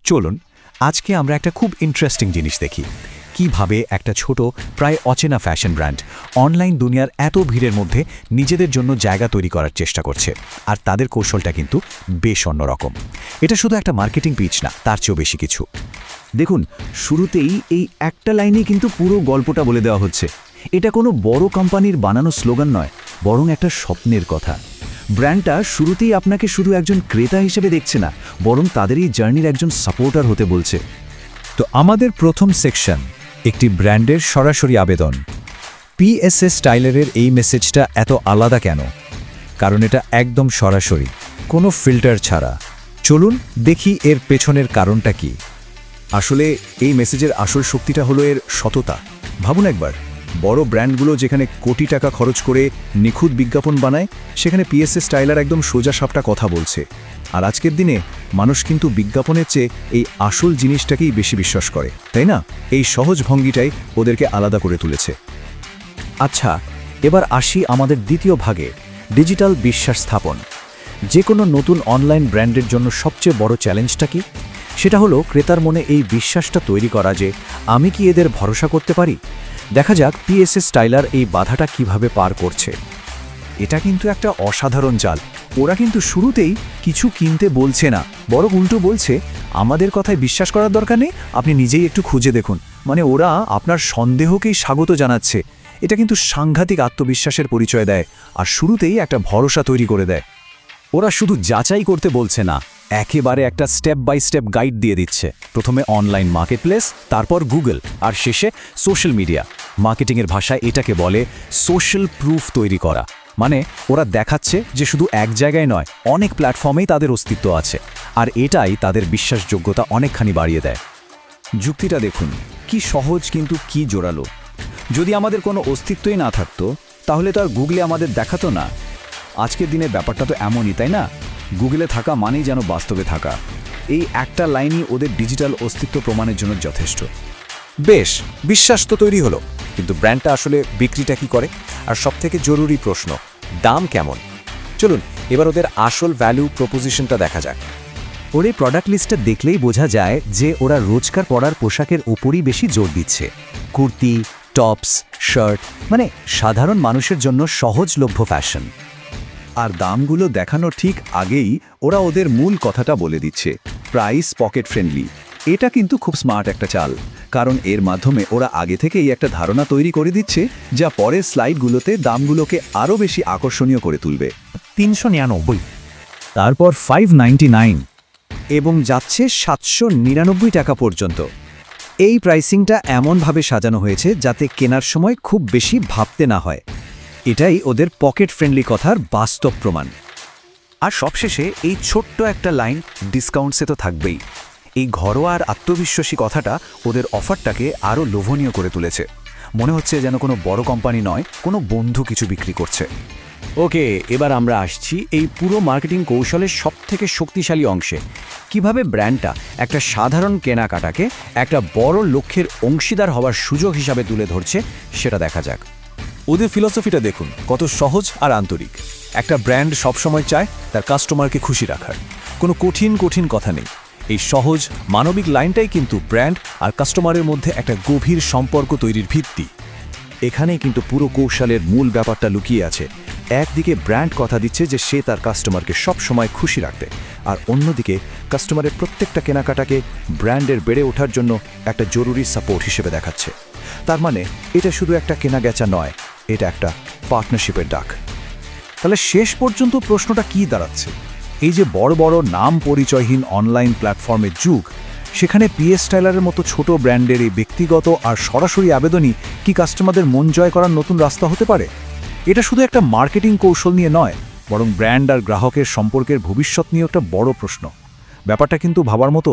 চলুন আজকে আমরা একটা খুব ইন্টারেস্টিং জিনিস দেখি কিভাবে একটা ছোট প্রায় অচেনা ফ্যাশন ব্র্যান্ড অনলাইন দুনিয়ার এত ভিড়ের মধ্যে নিজেদের জন্য জায়গা তৈরি করার চেষ্টা করছে আর তাদের কৌশলটা কিন্তু বেশ অন্যরকম। এটা শুধু একটা মার্কেটিং পিচ না, তার চেয়েও বেশি কিছু। দেখুন, শুরুতেই এই একটা লাইনে কিন্তু পুরো গল্পটা বলে দেওয়া হচ্ছে। এটা কোনো বড় কোম্পানির বানানো স্লোগান নয়, বরং একটা স্বপ্নের কথা। ব্র্যান্ডটা শুরুতেই আপনাকে শুধু একজন ক্রেতা হিসেবে দেখছে না, বরং তাদের এই জার্নির একজন সাপোর্টার হতে বলছে। তো আমাদের প্রথম সেকশন একটি ব্র্যান্ডের সরাসরি আবেদন। পিএসএস টাইলারের এই মেসেজটা এত আলাদা কেন? কারণ এটা একদম সরাসরি, কোনো ফিল্টার ছাড়া। চলুন দেখি এর পেছনের কারণটা কি। আসলে এই মেসেজের আসল শক্তিটা হলো এর সততা। ভাবুন একবার, বড় ব্র্যান্ডগুলো যেখানে কোটি টাকা খরচ করে নিখুঁত বিজ্ঞাপন বানায়, সেখানে পিএসএস টাইলার একদম সোজা সাপটা কথা বলছে। আর আজকের দিনে মানুষ কিন্তু বিজ্ঞাপনের চেয়ে এই আসল জিনিসটাকেই বেশি বিশ্বাস করে, তাই না? এই সহজ ভঙ্গিটাই ওদেরকে আলাদা করে তুলেছে। আচ্ছা, এবার আসি আমাদের দ্বিতীয় ভাগে, ডিজিটাল বিশ্বাস স্থাপন। যে কোনো নতুন অনলাইন ব্র্যান্ডের জন্য সবচেয়ে বড় চ্যালেঞ্জটা কি? সেটা হলো ক্রেতার মনে এই বিশ্বাসটা তৈরি করা যে আমি কি এদের ভরসা করতে পারি। দেখা যাক পিএসএস টাইলার এই বাধাটা কিভাবে পার করছে। এটা কিন্তু একটা অসাধারণ চাল। ওরা কিন্তু শুরুতেই কিছু কিনতে বলছে না, বরং উল্টো বলছে আমাদের কথায় বিশ্বাস করার দরকার নেই, আপনি নিজেই একটু খুঁজে দেখুন। মানে ওরা আপনার সন্দেহকেই স্বাগত জানাচ্ছে। এটা কিন্তু সাংঘাতিক আত্মবিশ্বাসের পরিচয় দেয়, আর শুরুতেই একটা ভরসা তৈরি করে দেয়। ওরা শুধু যাচাই করতে বলছে না, একেবারে একটা স্টেপ বাই স্টেপ গাইড দিয়ে দিচ্ছে। প্রথমে অনলাইন মার্কেটপ্লেস, তারপর গুগল, আর শেষে সোশ্যাল মিডিয়া। মার্কেটিংয়ের ভাষায় এটাকে বলে সোশ্যাল প্রুফ তৈরি করা। মানে ওরা দেখাচ্ছে যে শুধু এক জায়গায় নয়, অনেক প্ল্যাটফর্মেই তাদের অস্তিত্ব আছে, আর এটাই তাদের বিশ্বাসযোগ্যতা অনেকখানি বাড়িয়ে দেয়। যুক্তিটা দেখুন, কি সহজ কিন্তু কি জোরালো। যদি আমাদের কোনো অস্তিত্বই না থাকতো, তাহলে তো আর গুগলে আমাদের দেখাতো না। আজকের দিনে ব্যাপারটা তো এমনই, তাই না? গুগলে থাকা মানেই যেন বাস্তবে থাকা। এই একটা লাইনই ওদের ডিজিটাল অস্তিত্ব প্রমাণের জন্য যথেষ্ট। বেশ, বিশ্বাস তো তৈরি হলো, কিন্তু ব্র্যান্ডটা আসলে বিক্রিটা কি করে? আর সবথেকে জরুরি প্রশ্ন, দাম কেমন? চলুন এবার ওদের আসল ভ্যালু প্রপোজিশনটা দেখা যাক। ওর এই প্রোডাক্ট লিস্টটা দেখলেই বোঝা যায় যে ওরা রোজকার পরার পোশাকের ওপরই বেশি জোর দিচ্ছে। কুর্তি, টপস, শার্ট, মানে সাধারণ মানুষের জন্য সহজলভ্য ফ্যাশন। আর দামগুলো দেখানোর ঠিক আগেই ওরা ওদের মূল কথাটা বলে দিচ্ছে, প্রাইস পকেট ফ্রেন্ডলি। এটা কিন্তু খুব স্মার্ট একটা চাল, কারণ এর মাধ্যমে ওরা আগে থেকেই একটা ধারণা তৈরি করে দিচ্ছে, যা পরের স্লাইডগুলোতে দামগুলোকে আরও বেশি আকর্ষণীয় করে তুলবে। 399, তারপর 599, এবং যাচ্ছে 799 টাকা পর্যন্ত। এই প্রাইসিংটা এমনভাবে সাজানো হয়েছে যাতে কেনার সময় খুব বেশি ভাবতে না হয়। এটাই ওদের পকেট ফ্রেন্ডলি কথার বাস্তব প্রমাণ। আর সবশেষে এই ছোট্ট একটা লাইন, ডিসকাউন্টসে তো থাকবেই। এই ঘরোয়া আর আত্মবিশ্বাসী কথাটা ওদের অফারটাকে আরও লোভনীয় করে তুলেছে। মনে হচ্ছে যেন কোনো বড় কোম্পানি নয়, কোনো বন্ধু কিছু বিক্রি করছে। ওকে, এবার আমরা আসছি এই পুরো মার্কেটিং কৌশলের সবথেকে শক্তিশালী অংশে। কিভাবে ব্র্যান্ডটা একটা সাধারণ কেনাকাটাকে একটা বড় লক্ষ্যের অংশীদার হওয়ার সুযোগ হিসাবে তুলে ধরছে, সেটা দেখা যাক। ওদের ফিলসফিটা দেখুন, কত সহজ আর আন্তরিক। একটা ব্র্যান্ড সবসময় চায় তার কাস্টমারকে খুশি রাখার। কোনো কঠিন কঠিন কথা নেই। এই সহজ মানবিক লাইনটাই কিন্তু ব্র্যান্ড আর কাস্টমারের মধ্যে একটা গভীর সম্পর্ক তৈরির ভিত্তি। এখানেই কিন্তু পুরো কৌশলের মূল ব্যাপারটা লুকিয়ে আছে। একদিকে ব্র্যান্ড কথা দিচ্ছে যে সে তার কাস্টমারকে সব সময় খুশি রাখতে, আর অন্যদিকে কাস্টমারের প্রত্যেকটা কেনাকাটাকে ব্র্যান্ডের বেড়ে ওঠার জন্য একটা জরুরি সাপোর্ট হিসেবে দেখাচ্ছে। তার মানে এটা শুধু একটা কেনাবেচা নয়, এটা একটা পার্টনারশিপের ডাক। তাহলে শেষ পর্যন্ত প্রশ্নটা কি দাঁড়াচ্ছে? এই যে বড় বড় নাম পরিচয়হীন অনলাইন প্ল্যাটফর্মের যুগ, সেখানে পিএস টাইলারের মতো ছোট ব্র্যান্ডের এই ব্যক্তিগত আর সরাসরি আবেদনই কি কাস্টমারদের মন জয় করার নতুন রাস্তা হতে পারে? এটা শুধু একটা মার্কেটিং কৌশল নিয়ে নয়, বরং ব্র্যান্ড আর গ্রাহকের সম্পর্কের ভবিষ্যৎ নিয়ে একটা বড় প্রশ্ন। ব্যাপারটা কিন্তু ভাবার মতো।